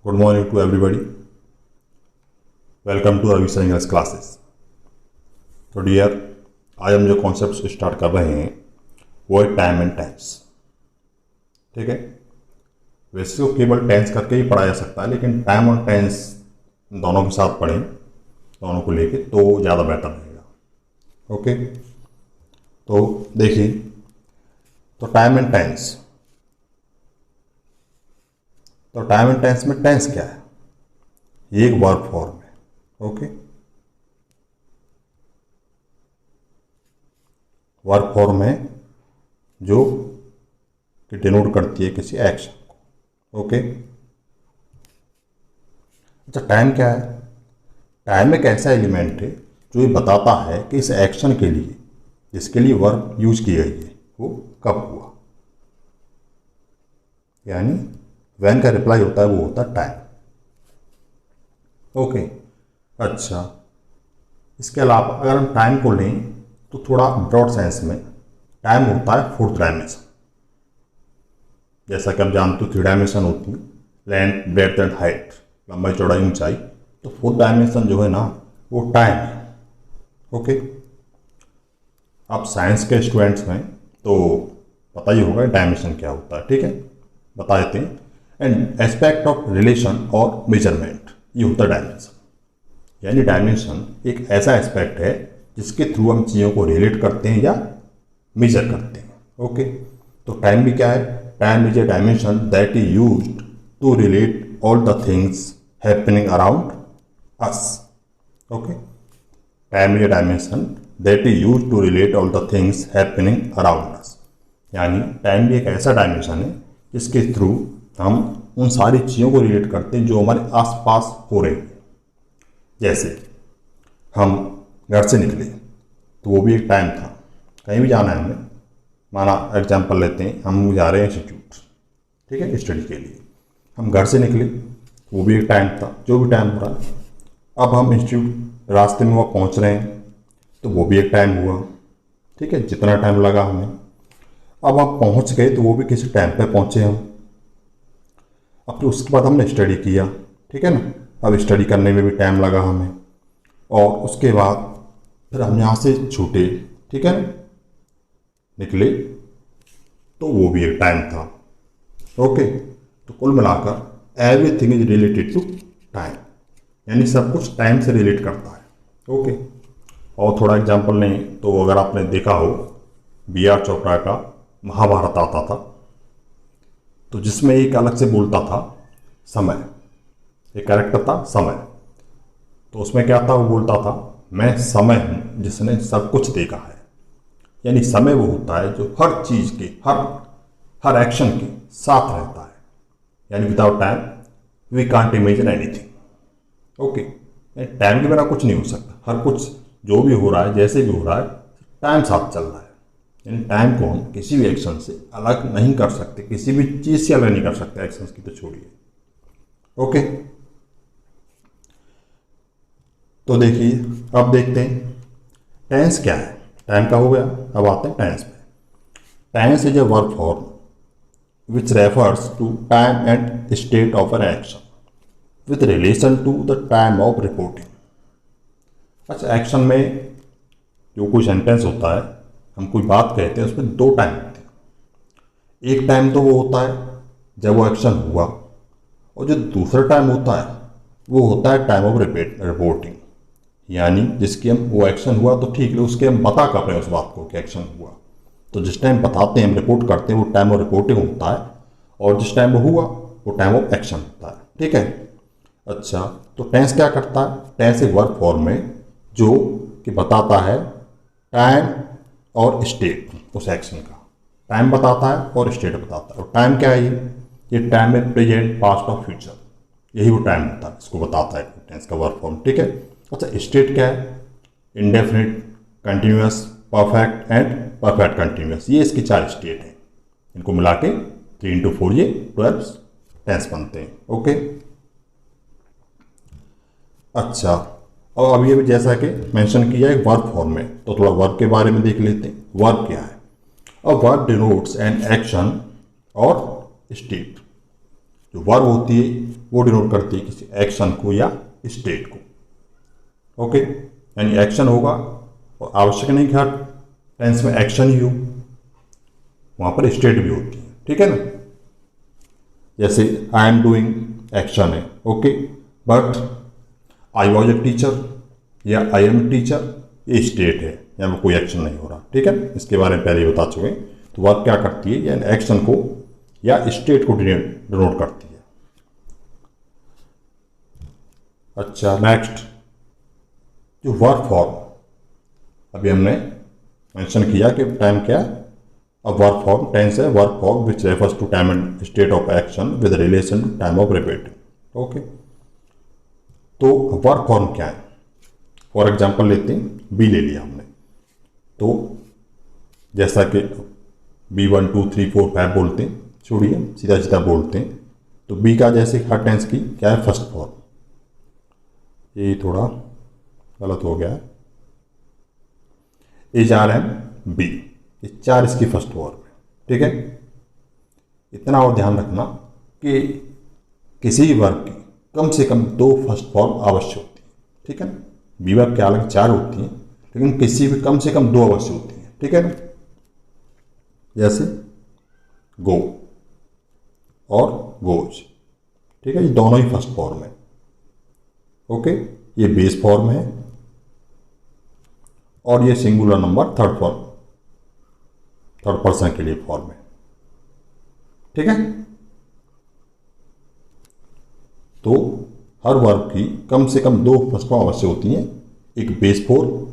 Good morning to everybody. Welcome to Ravi Sir English classes. तो dear, आज हम जो कॉन्सेप्ट स्टार्ट कर रहे हैं वो है टाइम एंड टेंस. ठीक है. वैसे तो केवल टेंस करके ही पढ़ा जा सकता है, लेकिन टाइम और टेंस दोनों के साथ पढ़ें, दोनों को लेके तो ज़्यादा बेटर रहेगा. ओके. तो देखिए, तो टाइम एंड टेंस. तो टाइम एंड टेंस में टेंस क्या है? ये एक वर्ब फॉर्म है. ओके. वर्ब फॉर्म है जो कि डिनोट करती है किसी एक्शन को. ओके. अच्छा, टाइम क्या है? टाइम एक ऐसा एलिमेंट है जो ये बताता है कि इस एक्शन के लिए जिसके लिए वर्ब यूज की गई है वो कब हुआ. यानी वैन का रिप्लाई होता है वो होता है टाइम. ओके. अच्छा, इसके अलावा अगर हम टाइम को लें तो थोड़ा ब्रॉड सेंस में टाइम होता है फोर्थ डायमेंशन. जैसा कि आप जानते हो 3 डायमेंशन होती हैं, लेंथ, ब्रेड्थ एंड हाइट, लंबाई, चौड़ाई, ऊंचाई. तो फोर्थ डायमेंशन जो है ना वो टाइम है. ओके. आप साइंस के स्टूडेंट्स में तो पता ही होगा डायमेंशन क्या होता है. ठीक है, बता देते हैं. एंड एस्पेक्ट ऑफ रिलेशन और मेजरमेंट, ये होता है डायमेंशन. यानी डायमेंशन एक ऐसा एस्पेक्ट है जिसके थ्रू हम चीज़ों को रिलेट करते हैं या मेजर करते हैं. ओके. तो टाइम भी क्या है? Time is a dimension that is used to relate all the things happening around us. Okay. Time is a dimension that is used to relate all the things happening around us. यानी time भी एक ऐसा dimension है जिसके through हम उन सारी चीज़ों को रिलेट करते हैं जो हमारे आसपास हो रही है. जैसे हम घर से निकले तो वो भी एक टाइम था. कहीं भी जाना है हमें, माना एग्जांपल लेते हैं, हम जा रहे हैं इंस्टीट्यूट, ठीक है, स्टडी के लिए. हम घर से निकले तो वो भी एक टाइम था, जो भी टाइम हो रहा है. अब हम इंस्टीट्यूट रास्ते में वो पहुंच रहे हैं तो वो भी एक टाइम हुआ. ठीक है, जितना टाइम लगा हमें. अब हम पहुंच गए तो वो भी किसी टाइम पे पहुंचे हम. अब फिर उसके बाद हमने स्टडी किया. ठीक है ना. अब स्टडी करने में भी टाइम लगा हमें. और उसके बाद फिर हम यहाँ से छूटे, ठीक है ना, निकले, तो वो भी एक टाइम था. ओके. तो कुल मिलाकर everything is related to time. यानी सब कुछ टाइम से रिलेट करता है. ओके. और थोड़ा एग्जांपल लें तो अगर आपने देखा हो B.R. चोपड़ा का महाभारत आता था, तो जिसमें एक अलग से बोलता था समय. एक कैरेक्टर था समय. तो उसमें क्या था? वो बोलता था मैं समय हूं जिसने सब कुछ देखा है. यानी समय वो होता है जो हर चीज़ के हर एक्शन के साथ रहता है. यानी without time we can't imagine anything. Okay. Time के बिना कुछ नहीं हो सकता. हर कुछ जो भी हो रहा है, जैसे भी हो रहा है, टाइम साथ चल रहा है. यानी टाइम को हम किसी भी एक्शन से अलग नहीं कर सकते, किसी भी चीज़ से अलग नहीं कर सकते. एक्शंस की तो छोड़िए. ओके. तो देखिए, अब देखते हैं टेंस क्या है. टाइम का हो गया, अब आते हैं टेंस पे. Tense is a verb form which refers to time and state of an action with relation to the time of reporting. अच्छा, एक्शन में जो कोई सेंटेंस होता है, हम कोई बात कहते हैं, उसमें 2 टाइम होते हैं. एक टाइम तो वो होता है जब वो एक्शन हुआ, और जो दूसरा टाइम होता है वो होता है टाइम ऑफ रिपोर्टिंग. यानी जिसकी हम वो एक्शन हुआ तो ठीक है, उसके हम बता कर रहे हैं उस बात को कि एक्शन हुआ. तो जिस टाइम बताते हैं, हम रिपोर्ट करते हैं, वो टाइम ऑफ रिपोर्टिंग होता है. और जिस टाइम वो हुआ वो टाइम ऑफ एक्शन होता है. ठीक है. अच्छा, तो टेंस क्या करता है? टेंस एक वर्ब फॉर्म है जो कि बताता है टाइम और स्टेट उस एक्शन का. टाइम बताता है और स्टेट बताता है. और टाइम क्या है? ये टाइम है प्रेजेंट, पास्ट और फ्यूचर. यही वो टाइम होता है, इसको बताता है टेंस का वर्ब फॉर्म. ठीक है. अच्छा, स्टेट क्या है? Indefinite, continuous, perfect and perfect continuous. ये इसके 4 स्टेट हैं. इनको मिला के 3 into 4 ये 12 टेंस बनते हैं. ओके. अच्छा, और अब ये भी जैसा कि मेंशन किया है वर्ब फॉर्म में, तो थोड़ा वर्ब के बारे में देख लेते हैं. वर्ब क्या है? A verb denotes an action और स्टेट. जो वर्ब होती है वो डिनोट करती है किसी एक्शन को या स्टेट को। ओके, यानी एक्शन होगा और आवश्यक नहीं कि हर टेंस में एक्शन ही हो, वहाँ पर स्टेट भी होती है। ठीक है ना, जैसे आई एम डूइंग एक्शन है, okay, but I was a teacher या आई एम टीचर ये स्टेट है, यहाँ पर कोई एक्शन नहीं हो रहा। ठीक है, इसके बारे में पहले ही बता चुके हैं। तो वर्ब क्या करती है, यानी एक्शन को या स्टेट को डिनोट करती है। अच्छा, नेक्स्ट जो वर्ब फॉर्म, अभी हमने मेंशन किया कि टाइम क्या है, अब वर्ब फॉर्म टेंस है verb form which refers to time and state of action with relation to time of repeating. Okay, तो वर्ब फॉर्म क्या है, फॉर एग्जांपल लेते हैं, बी ले लिया हमने, तो जैसा कि B1 2 3 4 5 बोलते हैं, छोड़िए सीधा सीधा बोलते हैं, तो बी का जैसे हर टेंस की क्या है, फर्स्ट फॉर्म, ये थोड़ा गलत हो गया है, इज आर एम बी, ये 4 इसकी फर्स्ट फॉर्म है। ठीक है, इतना और ध्यान रखना कि किसी भी वर्ब की कम से कम 2 फर्स्ट फॉर्म अवश्य होती है। ठीक है ना, बी वर्ब के हालांकि 4 होती हैं, लेकिन किसी भी कम से कम 2 अवश्य होती हैं। ठीक है ना, जैसे गो और गोज। ठीक है, ये दोनों ही फर्स्ट फॉर्म है। ओके, ये बेस फॉर्म है और ये singular number third form, third person के लिए फॉर्म है। ठीक है, तो हर वर्ब की कम से कम 2 फर्स्ट फॉर्म अवश्य होती हैं, एक बेस फॉर्म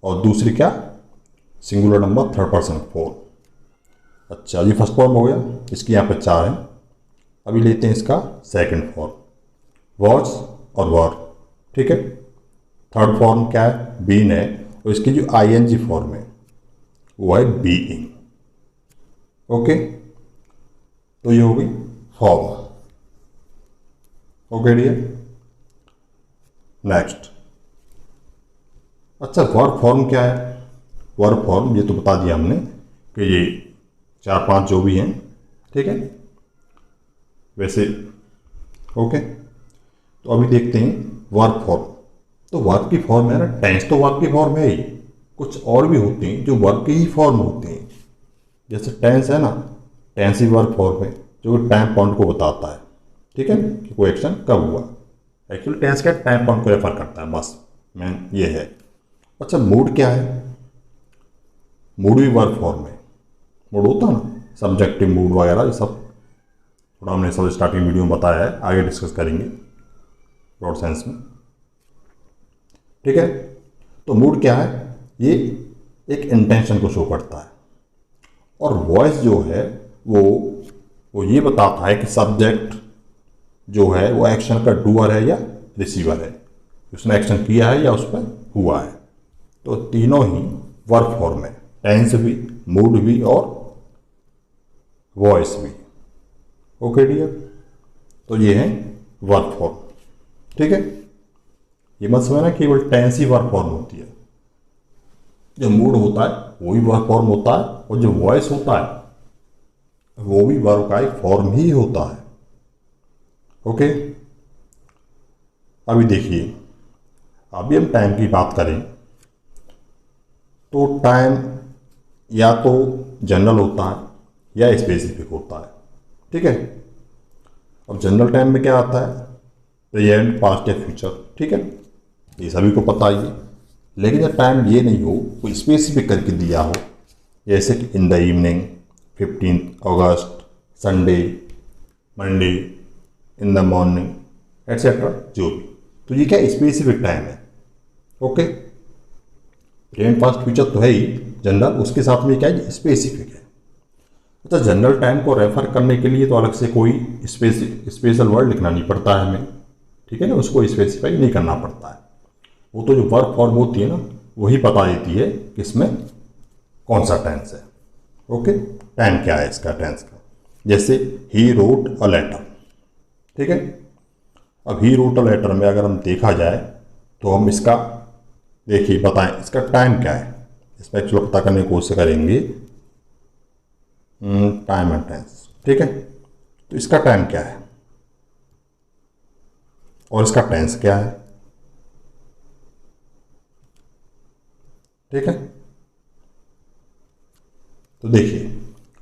और दूसरी क्या, singular number third person form. अच्छा, ये फर्स्ट फॉर्म हो गया, इसकी यहाँ पे 4 हैं। अभी लेते हैं इसका सेकंड फॉर्म, वॉज और वर। ठीक है, थर्ड फॉर्म क्या है, बीन है, और इसकी जो आईएनजी फॉर्म है वो है बीइंग। ओके, तो ये हो गई फॉर्म। Okay dear, next. अच्छा, वर्ब फॉर्म क्या है, वर्ब फॉर्म ये तो बता दिया हमने कि ये 4-5 जो भी हैं। ठीक है, वैसे ओके, तो अभी देखते हैं वर्ब फॉर्म। तो वर्ब की फॉर्म है ना, टेंस तो वर्ब की फॉर्म है ही, कुछ और भी होते हैं जो वर्ब की ही फॉर्म होते हैं। जैसे टेंस है ना, टेंस ही वर्ब फॉर्म है जो टाइम पॉइंट को बताता है। ठीक है, कि कोई एक्शन कब हुआ। एक्चुअली टेंस क्या टाइम पॉइंट को रेफर करता है, बस मेन ये है। अच्छा, मूड क्या है, मूड भी वर्ब फॉर्म है। मूड होता है ना, सब्जेक्टिव मूड वगैरह, ये सब थोड़ा हमने सब स्टार्टिंग वीडियो में बताया है, आगे डिस्कस करेंगे ब्रॉड सेंस में। ठीक है, तो मूड क्या है, ये एक इंटेंशन को शो करता है, और वॉइस जो है वो ये बताता है कि सब्जेक्ट जो है वो एक्शन का डूअर है या रिसीवर है, उसने एक्शन किया है या उस पर हुआ है। तो तीनों ही वर्ब फॉर्म है, टेंस भी, मूड भी और वॉइस भी। ओके डियर, तो ये है वर्ब फॉर्म। ठीक है, ये मत समझना केवल टेंस ही वर्ब फॉर्म होती है, जो मूड होता है वो भी वर्ब फॉर्म होता है, और जो वॉइस होता है वो भी वर्ब का एक फॉर्म ही होता है। ओके, अभी देखिए, अभी हम टाइम की बात करें तो टाइम या तो जनरल होता है या स्पेसिफिक होता है। ठीक है, अब जनरल टाइम में क्या आता है, प्रेजेंट, पास्ट या फ्यूचर। ठीक है, ये सभी को पता ही है, लेकिन जब टाइम ये नहीं हो, कोई स्पेसिफिक करके दिया हो, जैसे कि इन the evening, 15 August, Sunday, Monday, in the morning, etcetera, जो भी, तो ये क्या स्पेसिफिक टाइम है। ओके, प्रेजेंट, पास्ट, फ्यूचर तो है ही जनरल, उसके साथ में क्या है, स्पेसिफिक है। अच्छा, जनरल टाइम को रेफर करने के लिए तो अलग से कोई स्पेशल वर्ड लिखना नहीं पड़ता है हमें। ठीक है ना, उसको स्पेसिफाई नहीं करना पड़ता है, वो तो जो वर्ब फॉर्म होती है ना वही बता देती है कि इसमें कौन सा टेंस है। ओके, टाइम क्या है इसका, टेंस का, जैसे ही रोट अ लेटर। ठीक है, अब ही रोट अ लेटर में अगर हम देखा जाए तो हम इसका देखिए बताएं इसका टाइम क्या है, इसमें एक्चुअली पता करने की कोशिश करेंगे टाइम एंड टेंस। ठीक है, तो इसका टाइम क्या है, और इसका टेंस क्या है। ठीक है, तो देखिए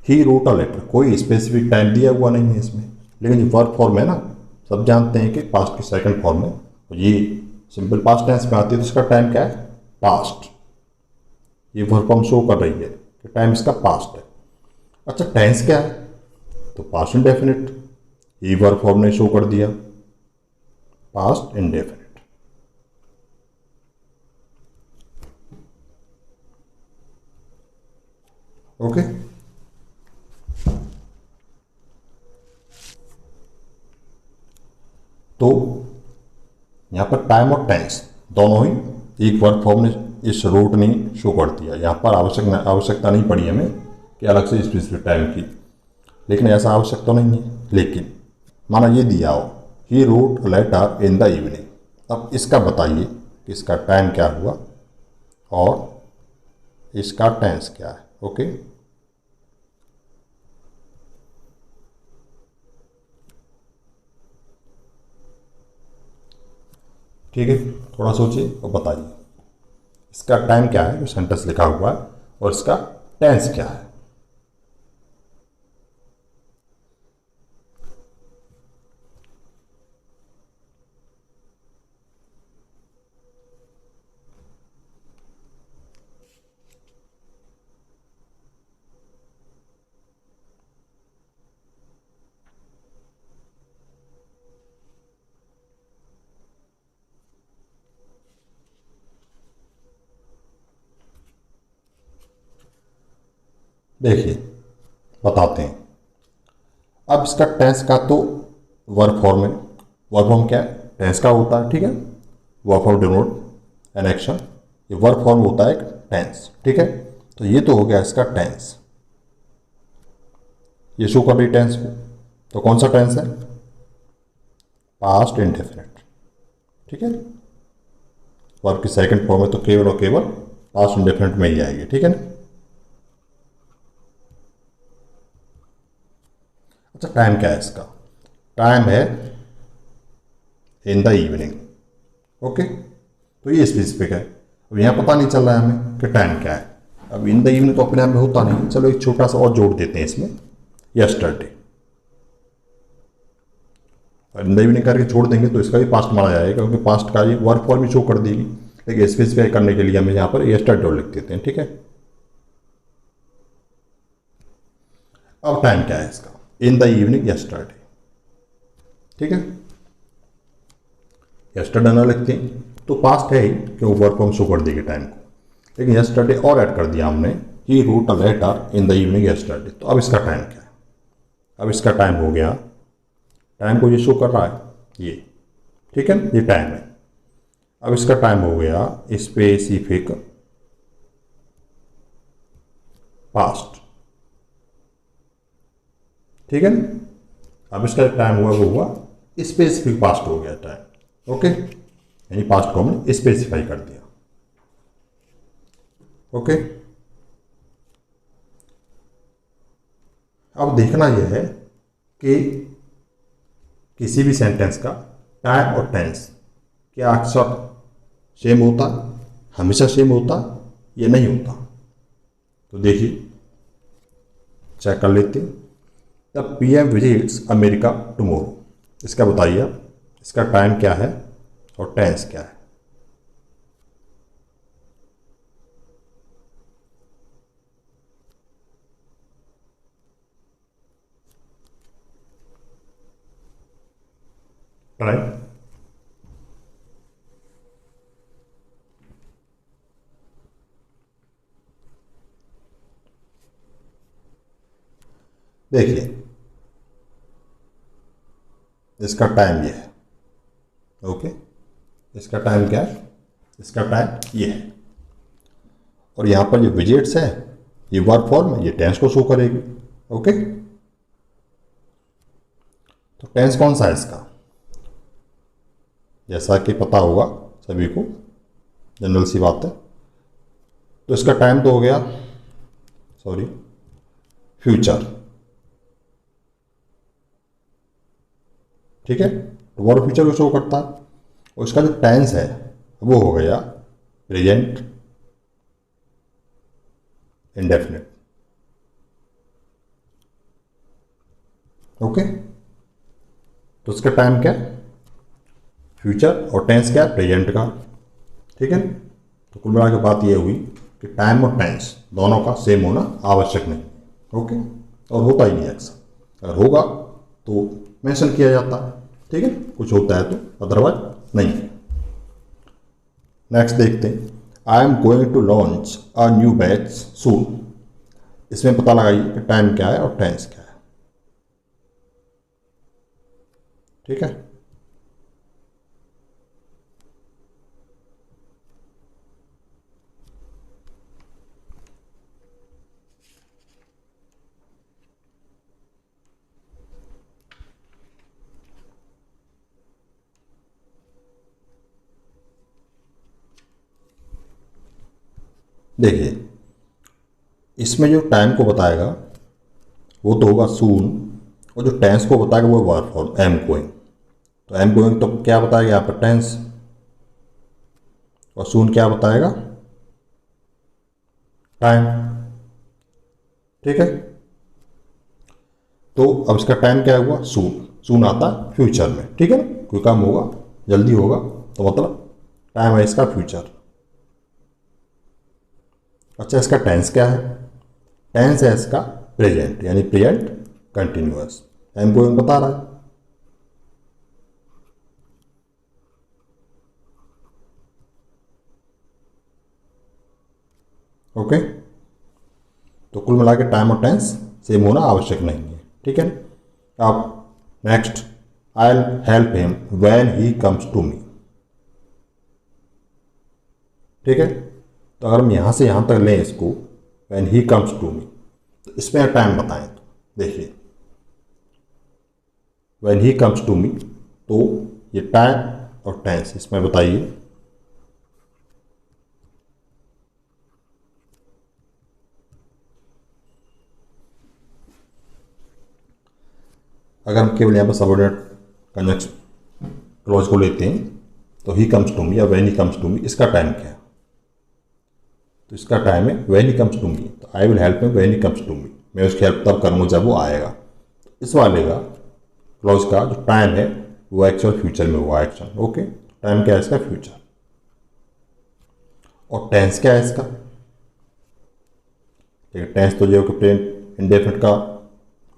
ही रोट अ लेटर, कोई स्पेसिफिक टाइम दिया हुआ नहीं है इसमें, लेकिन जो वर्ब फॉर्म है ना, सब जानते हैं कि पास्ट की सेकंड फॉर्म है, और ये सिंपल पास्ट टेंस में आती है, तो इसका टाइम क्या है, पास्ट। ये वर्ब फॉर्म शो कर रही है कि टाइम इसका पास्ट है। अच्छा टेंस क्या है, तो पास्ट इंडेफिनिट, ये वर्ब फॉर्म ने शो कर दिया, पास्ट इंडेफिनिट। ओके, तो यहां पर टाइम और टेंस दोनों ही एक वर्ब फॉर्म ने इस रूट ने शो कर दिया। यहाँ पर आवश्यकता नहीं पड़ी हमें कि अलग से स्पेसिफिक टाइम की, लेकिन ऐसा आवश्यक तो नहीं है। लेकिन माना ये दिया हो he wrote letter in the evening, अब इसका बताइए कि इसका टाइम क्या हुआ और इसका टेंस क्या है। ओके, ठीक है, थोड़ा सोचिए और बताइए इसका टाइम क्या है जो सेंटेंस लिखा हुआ है, और इसका टेंस क्या है। देखिए बताते हैं। अब इसका टेंस का तो वर्ब फॉर्म है, वर्ब फॉर्म क्या है, टेंस का होता है। ठीक है, verb form denote an action, ये वर्ब फॉर्म होता है एक टेंस। ठीक है, तो ये तो हो गया इसका टेंस, ये शो कर रही टेंस को, तो कौन सा टेंस है, पास्ट इंडेफिनिट। ठीक है, वर्ब की सेकंड फॉर्म है तो केवल और केवल पास्ट इंडेफिनिट में ही आएगी। ठीक है ना। अच्छा टाइम क्या है इसका, टाइम है इन द इवनिंग। ओके, तो ये स्पेसिफिक है। अब यहाँ पता नहीं चल रहा है हमें कि टाइम क्या है। अब इन द इवनिंग तो अपने आप में होता नहीं, चलो एक छोटा सा और जोड़ देते हैं इसमें, यस्टरडे। इन द इवनिंग करके छोड़ देंगे तो इसका भी पास्ट माना जाएगा, क्योंकि पास्ट का ये वर्ब फॉर्म भी शो कर देगी, लेकिन स्पेसिफाई करने के लिए हमें यहाँ पर यस्टरडे लिख देते हैं। ठीक है, अब टाइम क्या है इसका, इन द इवनिंग यस्टरडे। ठीक है, यस्टरडे ना लिखते हैं तो पास्ट है ही, क्यों वर्ब फॉर्म शो कर देगी टाइम को, लेकिन यस्टरडे और ऐड कर दिया हमने, he wrote a letter in the evening yesterday. तो अब इसका टाइम क्या है, अब इसका टाइम हो गया, टाइम को ये शो कर रहा है ये। ठीक है, ये टाइम है। अब इसका टाइम हो गया स्पेसिफिक पास्ट। ठीक है, अब इसका टाइम हुआ वो हुआ स्पेसिफिक पास्ट हो गया टाइम। ओके, यानी पास्ट को हमने स्पेसिफाई कर दिया। ओके, अब देखना यह है कि किसी भी सेंटेंस का टाइम और टेंस क्या अक्सर सेम होता, हमेशा सेम होता या नहीं होता। तो देखिए चेक कर लेते हैं। The PM visits America tomorrow, इसका बताइए आप, इसका टाइम क्या है और टेंस क्या है। राइट, देखिए इसका टाइम ये है। ओके, इसका टाइम क्या है, इसका टाइम ये है, और यहाँ पर जो विजिट्स है ये वर्ब फॉर्म है, ये टेंस को शो करेगी। ओके, तो टेंस कौन सा है इसका, जैसा कि पता होगा सभी को, जनरल सी बात है। तो इसका टाइम तो हो गया, सॉरी, फ्यूचर। ठीक है, टुमारो फ्यूचर को शो करता है। और इसका जो टेंस है वो हो गया प्रेजेंट इंडेफिनिट। ओके, तो इसका टाइम क्या है फ्यूचर और टेंस क्या है प्रेजेंट का। ठीक है, तो कुल मिला के बात ये हुई कि टाइम और टेंस दोनों का सेम होना आवश्यक नहीं। ओके, और होता ही नहीं अक्सर, अगर होगा तो मेंशन किया जाता है। ठीक है, कुछ होता है तो, अदरवाइज नहीं। नेक्स्ट देखते हैं, I am going to launch a new batch soon. इसमें पता लगाइए कि टाइम क्या है और टेंस क्या है। ठीक है, देखिए इसमें जो टाइम को बताएगा वो तो होगा सून, और जो टेंस को बताएगा वो वर्ब फॉर्म एम गोइंग। तो एम गोइंग तो क्या बताएगा यहाँ पर टेंस, और सून क्या बताएगा टाइम। ठीक है, तो अब इसका टाइम क्या हुआ सून, सून आता है फ्यूचर में। ठीक है ना, कोई काम होगा जल्दी होगा तो मतलब टाइम है इसका फ्यूचर। अच्छा, इसका टेंस क्या है, टेंस है इसका प्रेजेंट, यानी प्रेजेंट कंटिन्यूअस। एम गोइंग बता रहा है। ओके, तो कुल मिला के टाइम और टेंस सेम होना आवश्यक नहीं है। ठीक है, अब next, I will help him when he comes to me. ठीक है, तो अगर हम यहाँ से यहाँ तक लें इसको, when he comes to me, तो इसमें टाइम बताएं तो देखिए when he comes to me, तो ये टाइम और टेंस इसमें बताइए। अगर हम केवल यहाँ पर सबऑर्डिनेट कंजंक्शन क्लॉज को लेते हैं तो ही कम्स टू मी या when he comes to me, इसका टाइम क्या है, तो इसका टाइम है when he comes to me. तो I will help him when he comes to me, मैं उसकी हेल्प तब करूँगा जब वो आएगा। इस वाले का क्लॉज का जो टाइम है वो एक्चुअल फ्यूचर में हुआ एक्शन। ओके, टाइम क्या है इसका फ्यूचर, और टेंस क्या है इसका, टेंस तो जो कि प्रेजेंट इंडेफिनिट का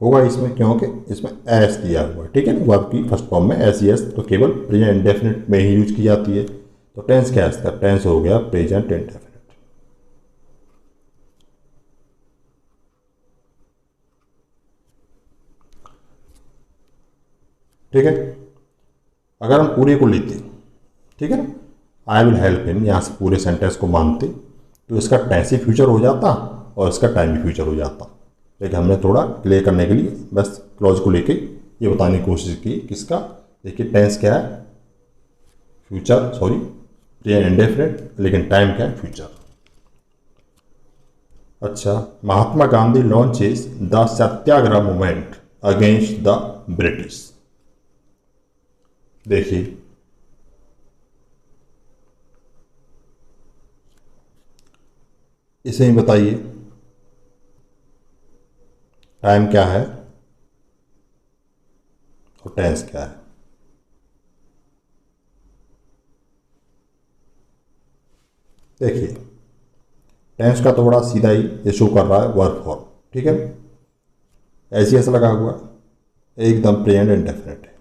होगा इसमें, क्योंकि इसमें एस दिया हुआ है। ठीक है ना, वर्ब की फर्स्ट फॉर्म में एस एस तो केवल प्रेजेंट इंडेफिनिट में ही यूज की जाती है। तो टेंस क्या है इसका, टेंस हो गया प्रेजेंट इंडेफिनिट। ठीक है, अगर हम पूरे को लेते, ठीक है ना, आई विल हेल्प हिम, यहाँ से पूरे सेंटेंस को मानते तो इसका टेंस ही फ्यूचर हो जाता और इसका टाइम भी फ्यूचर हो जाता। लेकिन हमने थोड़ा क्लियर करने के लिए बस क्लॉज को लेके ये बताने की कोशिश की किसका, देखिए टेंस क्या है फ्यूचर, सॉरी प्रेजेंट इंडेफिनिट, लेकिन टाइम क्या है फ्यूचर। अच्छा, Mahatma Gandhi launches the satyagraha movement against the British. देखिए इसे ही बताइए टाइम क्या है और टेंस क्या है। देखिए टेंस का तो बड़ा सीधा ही ये शो कर रहा है वर्ब फॉर्म। ठीक है, ऐसी ऐसा लगा हुआ एकदम प्रेजेंट इंडेफिनिट है।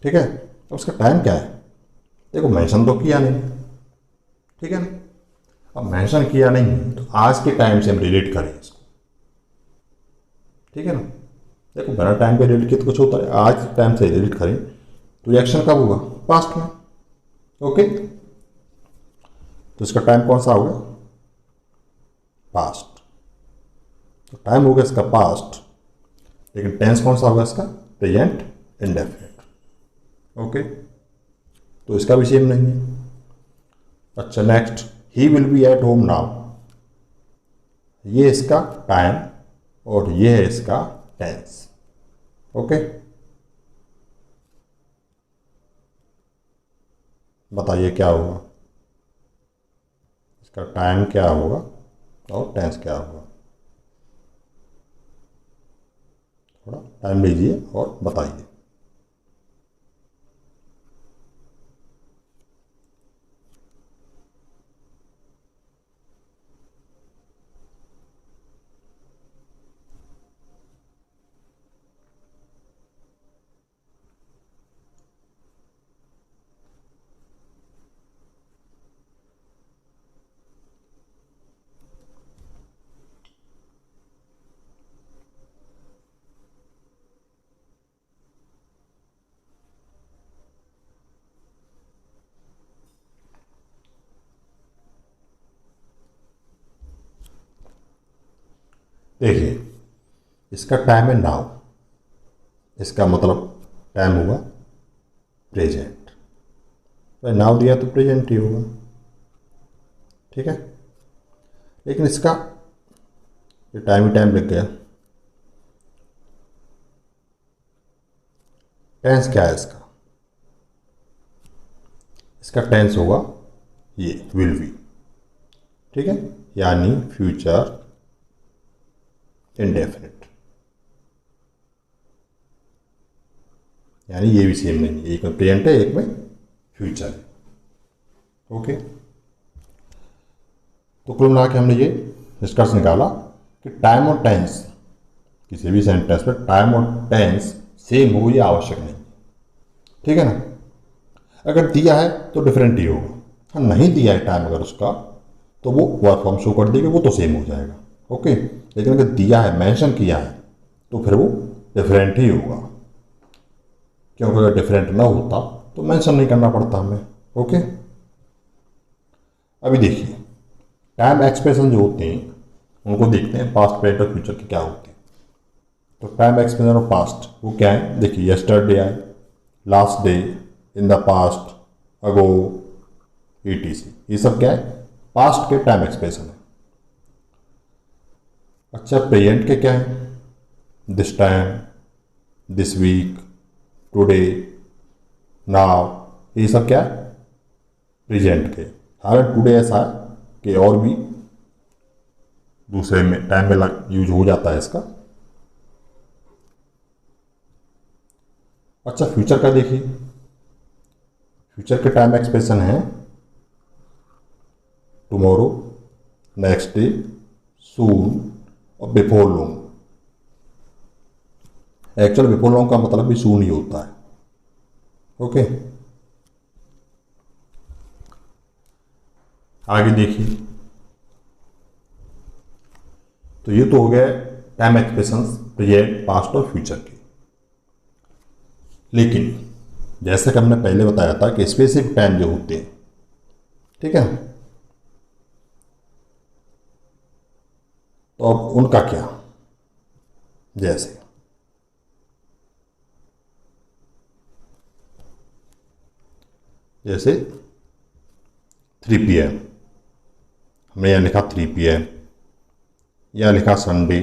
ठीक है, अब उसका टाइम क्या है, देखो मेंशन तो किया नहीं। ठीक है ना, अब मेंशन किया नहीं तो आज के टाइम से हम रिलेट करें इसको। ठीक है ना, देखो बिना टाइम पे रिलेट किया तो कुछ होता है, आज टाइम से रिलेट करें तो रिएक्शन कब होगा पास्ट में। ओके, तो इसका टाइम कौन सा होगा पास्ट, तो टाइम होगा इसका पास्ट, लेकिन टेंस कौन सा होगा इसका प्रेजेंट इंडेफिनिट। ओके, तो इसका भी सेम नहीं है। अच्छा next, he will be at home now, ये इसका टाइम और ये है इसका टेंस। ओके, बताइए क्या होगा, इसका टाइम क्या होगा और टेंस क्या होगा। थोड़ा टाइम लीजिए और बताइए। देखिए, इसका टाइम है नाउ, इसका मतलब टाइम हुआ प्रेजेंट, तो नाउ दिया तो प्रेजेंट ही होगा। ठीक है, लेकिन इसका ये टाइम ही टाइम लग गया। टेंस क्या है इसका, इसका टेंस होगा ये विल बी। ठीक है, यानी फ्यूचर इंडेफिनिट, यानी ये भी सेम नहीं है, एक में प्रेजेंट है एक में फ्यूचर है। ओके, तो कुल मिला के हमने ये निष्कर्ष निकाला कि टाइम और टेंस, किसी भी सेंटेंस में टाइम और टेंस सेम हो ये आवश्यक नहीं। ठीक है ना, अगर दिया है तो डिफरेंट ही होगा, हाँ नहीं दिया है टाइम अगर उसका तो वो वर्क फॉर्म शो कर देगा, वो तो सेम हो जाएगा। ओके, लेकिन अगर दिया है, मेंशन किया है, तो फिर वो डिफरेंट ही होगा, क्योंकि अगर डिफरेंट ना होता तो मेंशन नहीं करना पड़ता हमें। ओके, अभी देखिए टाइम एक्सप्रेशन जो होते हैं उनको देखते हैं, पास्ट प्रेजेंट और फ्यूचर के क्या होते हैं। तो टाइम एक्सप्रेशन ऑफ पास्ट वो क्या है, देखिए यस्टरडे है, last day, in the past, ago, etc, ये सब क्या है, पास्ट के टाइम एक्सप्रेशन है। अच्छा, प्रेजेंट के क्या है, this time, this week, today, now, ये सब क्या है प्रेजेंट के। हालांकि टुडे ऐसा है कि और भी दूसरे में टाइम में यूज हो जाता है इसका। अच्छा, फ्यूचर का देखिए, फ्यूचर के टाइम एक्सप्रेशन है टुमारो, नेक्स्ट डे, सून और before long. Actual before long का मतलब भी सून ही होता है। ओके, आगे देखिए, तो ये तो हो गया टाइम एक्सप्रेशन प्रेजेंट, पास्ट और फ्यूचर के। लेकिन जैसे कि हमने पहले बताया था कि स्पेसिफिक टाइम जो होते हैं, ठीक है, तो अब उनका क्या, जैसे जैसे 3 PM, हमने यहाँ लिखा 3 PM, या लिखा संडे,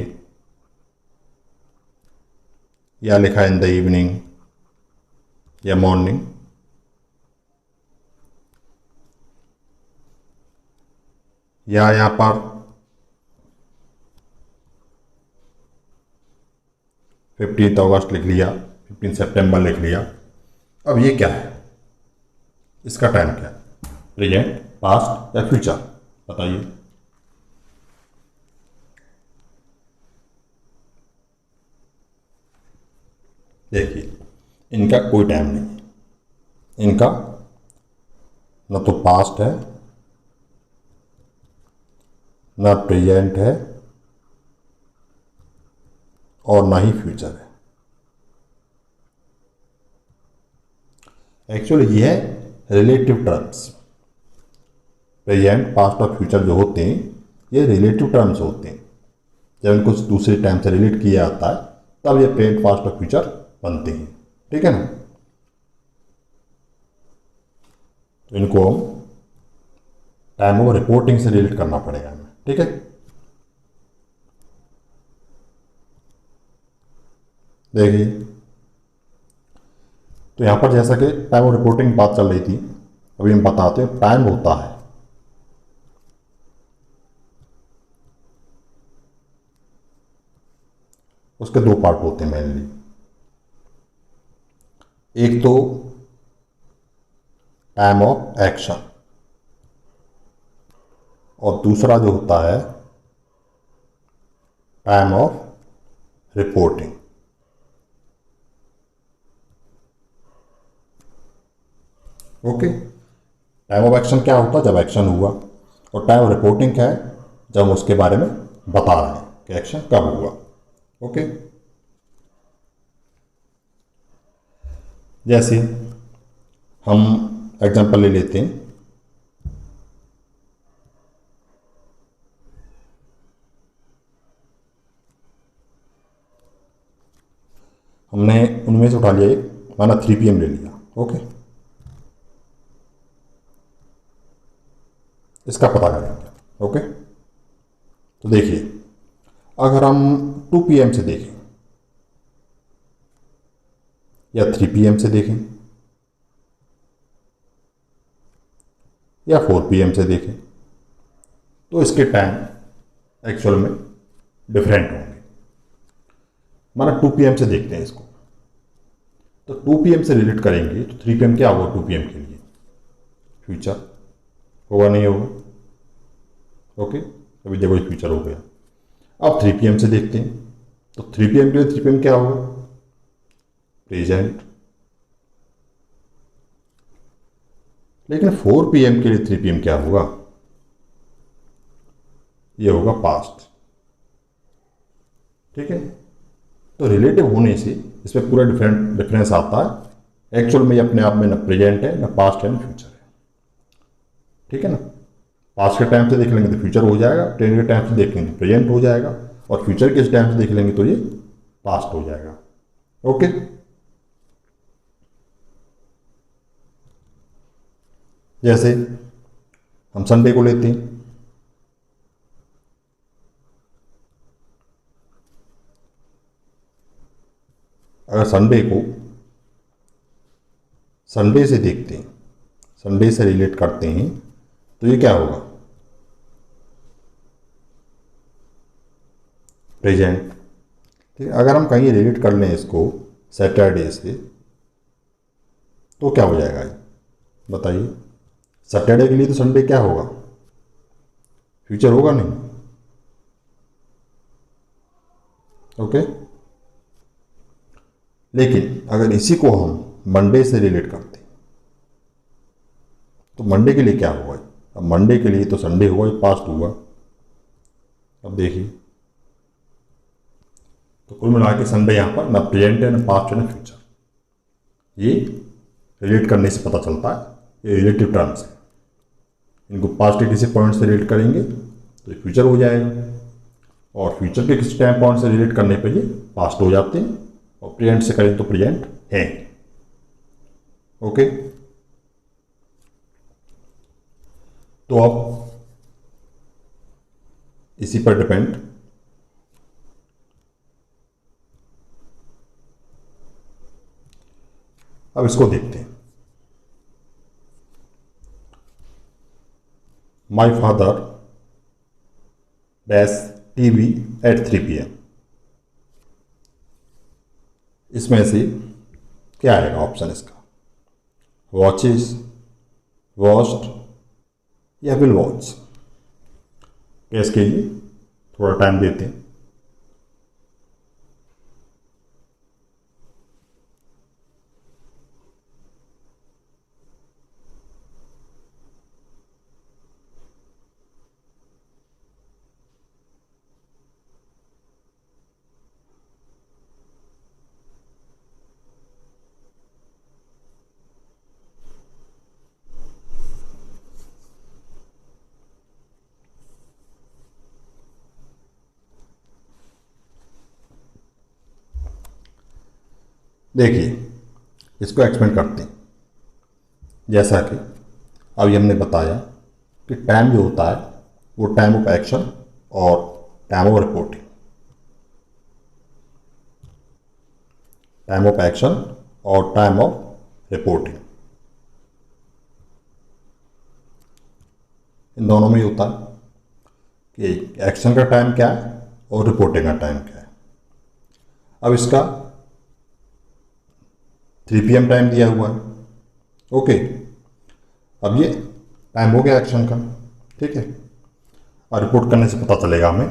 या लिखा इन द इवनिंग या मॉर्निंग, या यहाँ पर 15 अगस्त लिख लिया, 15 सितंबर लिख लिया। अब ये क्या है, इसका टाइम क्या है, प्रेजेंट, पास्ट या फ्यूचर, बताइए। देखिए, इनका कोई टाइम नहीं है, इनका न तो पास्ट है, न प्रेजेंट है, और ना ही फ्यूचर है। एक्चुअली ये है रिलेटिव टर्म्स, प्रेजेंट, पास्ट और फ्यूचर जो होते हैं ये रिलेटिव टर्म्स होते हैं। जब इनको दूसरे टाइम से रिलेट किया जाता है तब ये प्रेजेंट, पास्ट और फ्यूचर बनते हैं। ठीक है ना, तो इनको हम टाइम ऑफ रिपोर्टिंग से रिलेट करना पड़ेगा हमें। ठीक है, देखिए, तो यहाँ पर जैसा कि टाइम ऑफ रिपोर्टिंग बात चल रही थी, अभी हम बताते हैं टाइम होता है उसके दो पार्ट होते हैं मेनली। एक तो टाइम ऑफ एक्शन और दूसरा जो होता है time of reporting. Okay, time of action क्या होता है जब एक्शन हुआ, और टाइम ऑफ रिपोर्टिंग क्या है जब हम उसके बारे में बता रहे हैं कि एक्शन कब हुआ। ओके, जैसे हम एग्जांपल ले लेते हैं, हमने उनमें से उठा लिया एक, माना 3 PM ले लिया। ओके, इसका पता करेंगे। ओके, तो देखिए, अगर हम 2 PM से देखें या 3 PM से देखें या 4 PM से देखें, तो इसके टाइम एक्चुअल में डिफरेंट होंगे। माना 2 PM से देखते हैं इसको, तो 2 PM से रिलेट करेंगे तो 3 PM क्या होगा 2 PM के लिए? फ्यूचर होगा, नहीं होगा? ओके, अभी देखो फ्यूचर हो गया। अब 3 PM से देखते हैं, तो 3 PM के लिए 3 PM क्या होगा? प्रेजेंट। लेकिन 4 PM के लिए 3 PM क्या होगा? ये होगा पास्ट। ठीक है, तो रिलेटिव होने से इसमें पूरा डिफरेंस आता है। एक्चुअल में ये अपने आप में ना प्रेजेंट है, ना पास्ट है, ना फ्यूचर है। ठीक है ना, पास्ट के टाइम से देख लेंगे तो फ्यूचर हो जाएगा, प्रेजेंट के टाइम से देख लेंगे तो प्रेजेंट हो जाएगा, और फ्यूचर के टाइम से देख लेंगे तो ये पास्ट हो जाएगा। ओके, जैसे हम संडे को लेते हैं, अगर संडे से देखते हैं, संडे से रिलेट करते हैं, तो ये क्या होगा? प्रेजेंट। ठीक है, अगर हम कहीं रिलेट कर लें इसको सैटरडे से, तो क्या हो जाएगा ये बताइए? सैटरडे के लिए तो संडे क्या होगा? फ्यूचर होगा, नहीं? ओके, लेकिन अगर इसी को हम मंडे से रिलेट करते हैं, तो मंडे के लिए क्या होगा? अब मंडे के लिए तो संडे हुआ, ये पास्ट हुआ। अब देखिए, तो कुल मिला के संडे यहाँ पर ना प्रेजेंट है, ना पास्ट है, ना फ्यूचर। ये रिलेट करने से पता चलता है, ये रिलेटिव टर्म्स है। इनको पास्ट के किसी पॉइंट से रिलेट करेंगे तो ये फ्यूचर हो जाएगा, और फ्यूचर के किसी टाइम पॉइंट से रिलेट करने पर ये पास्ट हो जाते हैं, और प्रेजेंट से करें तो प्रेजेंट है। ओके, तो अब इसी पर डिपेंड अब इसको देखते हैं। My father dash TV at 3 PM, इसमें से क्या आएगा ऑप्शन इसका? वॉचेस, वॉच्ड या विल वॉच? इसके लिए थोड़ा टाइम देते हैं। देखिए, इसको एक्सपेंड करते हैं। जैसा कि अभी हमने बताया कि टाइम जो होता है वो टाइम ऑफ एक्शन और time of reporting. Time of action और टाइम ऑफ रिपोर्टिंग, इन दोनों में ही होता है कि एक्शन का टाइम क्या है और रिपोर्टिंग का टाइम क्या है। अब इसका 3 PM टाइम दिया हुआ है, ओके। अब ये टाइम हो गया एक्शन का, ठीक है, और रिपोर्ट करने से पता चलेगा हमें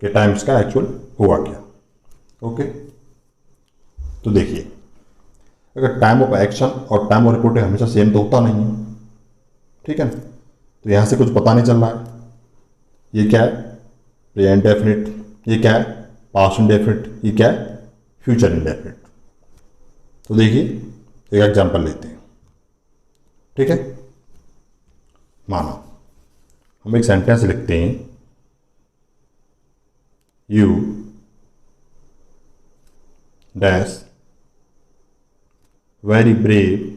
कि टाइम इसका एक्चुअल हुआ क्या, ओके। तो देखिए, अगर टाइम ऑफ एक्शन और टाइम ऑफ रिपोर्टिंग हमेशा सेम तो होता नहीं है, ठीक है ना। तो यहाँ से कुछ पता नहीं चल रहा है, ये क्या है प्रेजेंट डेफिनिट, ये क्या है पास्ट इंडेफिनिट, ये क्या है फ्यूचर इंडेफिनिट। तो देखिए एक एग्जांपल लेते हैं, ठीक है। मानो हम एक सेंटेंस लिखते हैं, you dash very brave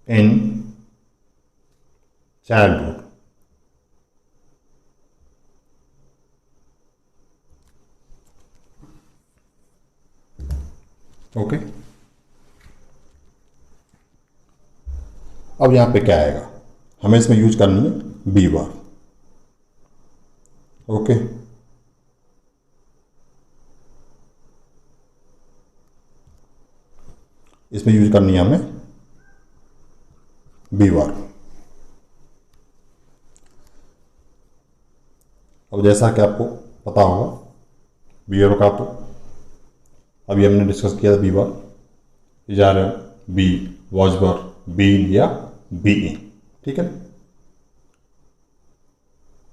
in childhood. Okay, अब यहां पे क्या आएगा, हमें इसमें यूज करनी है बी बार, ओके। इसमें यूज करनी है हमें बी बार। अब जैसा कि आपको पता होगा बी बार का, तो अभी हमने डिस्कस किया था बी बार, is are be was were been या बी इन, ठीक है।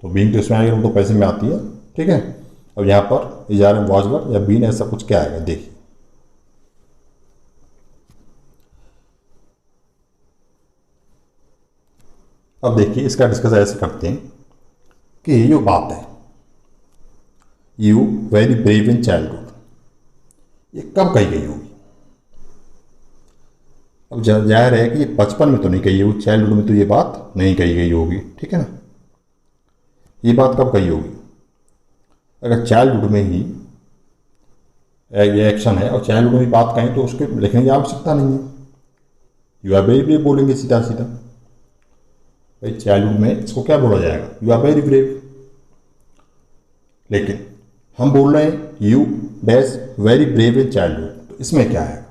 तो बीन तो इसमें आएगा, वो तो पैसे में आती है, ठीक है। अब यहाँ पर इजार वॉज बार या बीन ऐसा कुछ क्या आएगा, देखिए अब देखिए इसका डिस्कस ऐसे करते हैं कि ये जो बात है you very brave in childhood, ये कब कही गई होगी। अब जाहिर है कि ये बचपन में तो नहीं कही होगी, चाइल्डहुड में तो ये बात नहीं कही गई होगी, ठीक है ना। ये बात कब कही होगी, अगर चाइल्डहुड में ही ये एक्शन है और चाइल्डहुड में बात कहें तो उसके लिखने की आवश्यकता नहीं है, यू आर वेरी ब्रेव बोलेंगे सीधा सीधा। भाई चाइल्डहुड में इसको क्या बोला जाएगा, यू आर वेरी ब्रेव। लेकिन हम बोल रहे हैं you dash very brave in childhood, तो इसमें क्या है,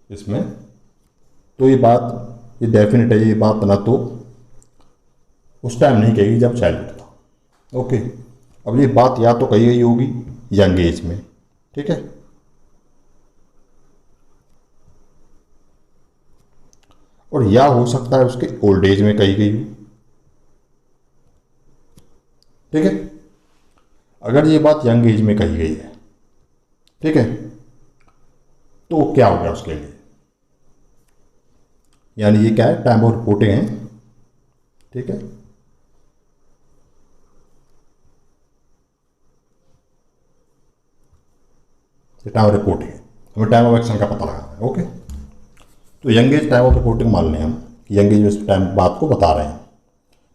इसमें तो ये बात ये डेफिनेट है, ये बात ना तो उस टाइम नहीं कहेगी जब चाइल्डहुड था, ओके। अब ये बात या तो कही गई होगी यंग एज में, ठीक है, और या हो सकता है उसके ओल्ड एज में कही गई हो, ठीक है। अगर ये बात यंग एज में कही गई है, ठीक है, तो क्या हो गया उसके लिए, यानी ये क्या है टाइम ऑफ रिपोर्टिंग है, ठीक है। टाइम ऑफ रिपोर्टिंग है, हमें टाइम ऑफ एक्शन का पता लगाना है, ओके। तो young age time of reporting मान लें हम कि यंग एज में टाइम बात को बता रहे हैं,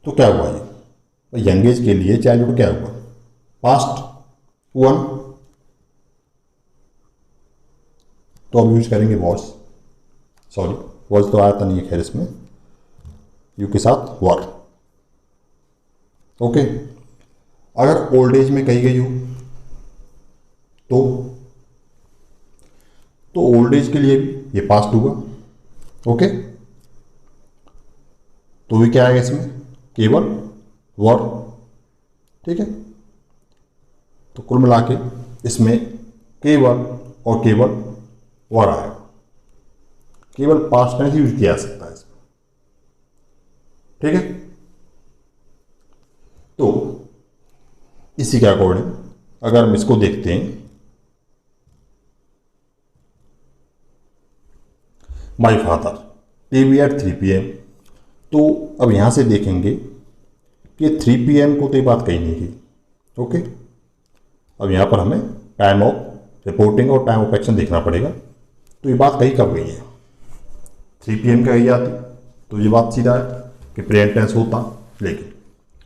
तो क्या हुआ ये यंग एज के लिए चाइल्डहुड क्या हुआ, पास्ट वन, तो अब यूज करेंगे वॉज, सॉरी वॉज तो आया था नहीं है, खैर इसमें यू के साथ वर, ओके। अगर ओल्ड एज में कही गई हो तो ओल्ड एज के लिए भी ये पास्ट हुआ, ओके। तो भी क्या आएगा इसमें केवल वर, ठीक है। तो कुल मिला के इसमें केवल और केवल वर आएगा, केवल पास्ट टेंस यूज किया जा सकता है इसमें, ठीक है। तो इसी के अकॉर्डिंग अगर हम इसको देखते हैं, my father TV at 3 PM, तो अब यहां से देखेंगे कि 3 PM को तो ये बात कही नहीं गई, ओके। अब यहां पर हमें टाइम ऑफ रिपोर्टिंग और टाइम ऑफ एक्शन देखना पड़ेगा, तो ये बात कही कब गई है, 3 PM कही जाती तो ये बात सीधा है कि प्रेजेंट टेंस होता, लेकिन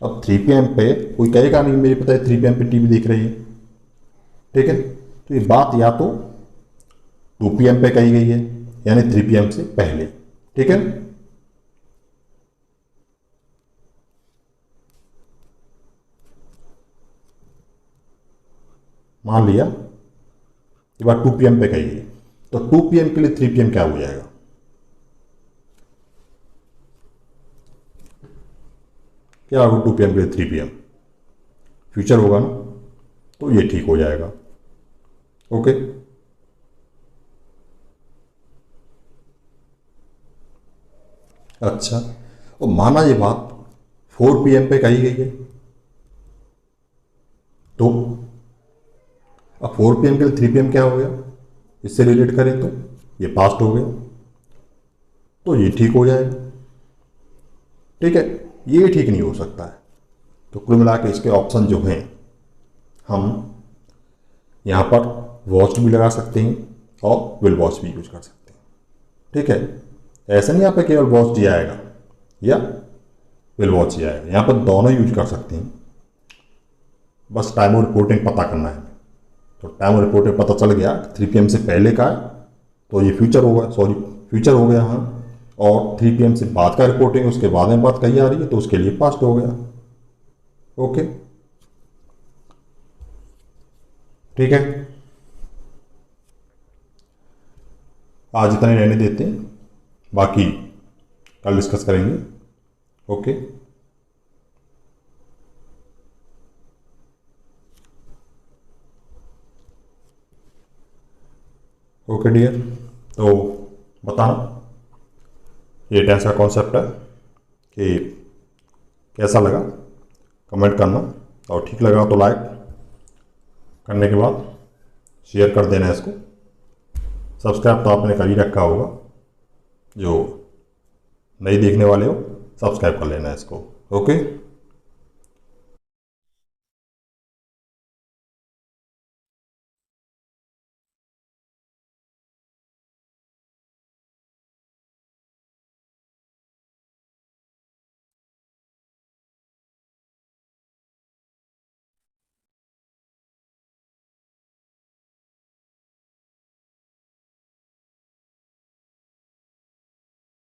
अब 3 PM पे कोई कहेगा नहीं मेरे पता है 3 PM पे टीवी देख रही है, ठीक है। तो ये बात या तो 2 PM पे कही गई है, यानी 3 PM से पहले, ठीक है। मान लिया ये बात 2 PM पे कही गई, तो 2 PM के लिए 3 PM क्या हो जाएगा? क्या होगा 2 PM के लिए 3 PM? फ्यूचर होगा ना, तो ये ठीक हो जाएगा। ओके, अच्छा, और माना ये बात 4 PM पे कही गई है, तो अब 4 PM के लिए 3 PM क्या हो गया? इससे रिलेट करें तो ये पास्ट हो गया, तो ये ठीक हो जाएगा, ठीक है। ये ठीक नहीं हो सकता है। तो कुल मिला के इसके ऑप्शन जो हैं, हम यहाँ पर वॉच भी लगा सकते हैं और विल वॉच भी यूज कर सकते हैं, ठीक है। ऐसा नहीं यहाँ पे केवल वॉच दिया आएगा या विल वॉच ही आएगा, यहाँ पर दोनों यूज कर सकते हैं। बस टाइम ऑफ रिपोर्टिंग पता करना है। तो टाइम ऑफ रिपोर्टिंग पता चल गया 3 PM से पहले का है, तो ये फ्यूचर होगा, सॉरी फ्यूचर हो गया हाँ। और 3 PM से बाद का रिपोर्टिंग उसके बाद में बात कही आ रही है, तो उसके लिए पास्ट हो गया। ओके, ठीक है। आज इतना ही रहने देते हैं, बाकी कल डिस्कस करेंगे। ओके, ओके डियर, तो बताना ये टेंस का कॉन्सेप्ट है कि कैसा लगा, कमेंट करना, और ठीक लगा तो लाइक करने के बाद शेयर कर देना इसको। सब्सक्राइब तो आपने कर ही रखा होगा, जो नहीं देखने वाले हो सब्सक्राइब कर लेना इसको। ओके।